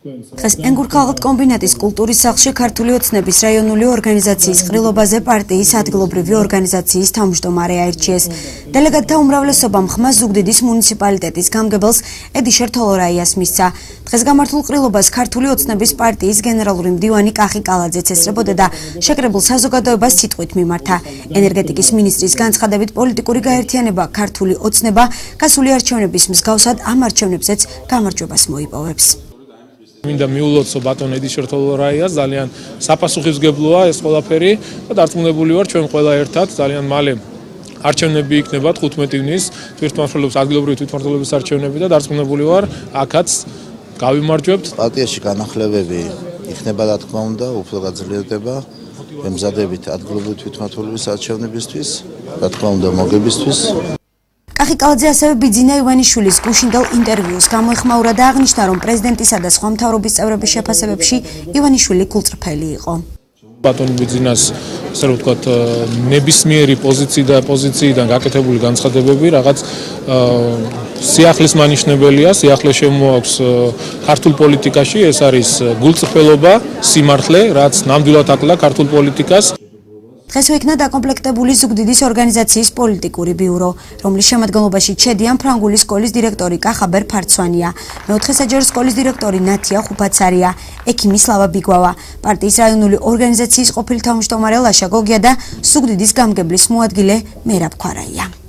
დღეს ენგურქაღალთ კომბინატის კულტურის სახლში ქართული ოცნების რაიონული ორგანიზაციის ყრილობაზე პარტიის ადგილობრივი ორგანიზაციის თავმჯდომარე აირჩიეს. დელეგატთა უმრავლესობამ ხმა ზუგდიდის მუნიციპალიტეტის გამგებელს ედიშერ თოლორაიას მისცა. დღეს გამართულ ყრილობას ქართული ოცნების პარტიის გენერალური მდივანი კახი კალაძეც ესწრებოდა და შეკრებულ საზოგადოებას სიტყვით მიმართა. ენერგეტიკის მინისტრის განცხადებით პოლიტიკური გაერთიანება ქართული ოცნება გასული არჩევნების მსგავსად ამ არჩევნებზეც გამარჯვებას მოიპოვებს. მინდა მიულოცო ბატონ ედიშერ თოლორაიას, ძალიან საპასუხისმგებლოა ეს ყველაფერი და დარწმუნებული ვარ ჩვენ ყველა ერთად ძალიან მალე არჩევნები იქნება 15 ივნის თვითმმართველობის ადგილობრივი თვითმმართველობის არჩევნები და დარწმუნებული ვარ აქაც გავიმარჯვებთ. პარტიაში განახლებები იქნება რა თქმა უნდა, უფრო გაძლიერდება ემზადებით ადგილობრივი თვითმმართველობის არჩევნებისთვის, რა თქმა უნდა მოგებისთვის. კახი კალაძე ასევე ბიძინა ივანიშვილის გუშინდელ ინტერვიუს გამოეხმაურა და აღნიშნა, რომ პრეზიდენტისა და სხვა მთავრობის წევრების შეფასებებში ივანიშვილი გულწრფელი იყო. ბატონ ბიძინას ასე რომ ვთქვათ ნებისმიერი პოზიციიდან გაკეთებული განცხადებები რაღაც სიახლის მანიშნებელია, სიახლე შემოაქვს ქართულ პოლიტიკაში, ეს არის გულწრფელობა, სიმართლე, რაც ნამდვილად აკლდა ქართულ პოლიტიკას. დღეს იქნა დაკომპლექტებული ზუგდიდის ორგანიზაციის პოლიტიკური ბიურო, რომლის შემადგენლობაში ჩედიან ფრანგული სკოლის დირექტორი კახაბერ ფარცვანია, მეოთხე საჯარო სკოლის დირექტორი ნათია ხუფაცარია, ექიმი სლავა ბიგვავა, პარტიის რაიონული ორგანიზაციის ყოფილი თავმჯდომარე ლაშა გოგია და ზუგდიდის გამგებლის მოადგილე მერაბ ქვარაია.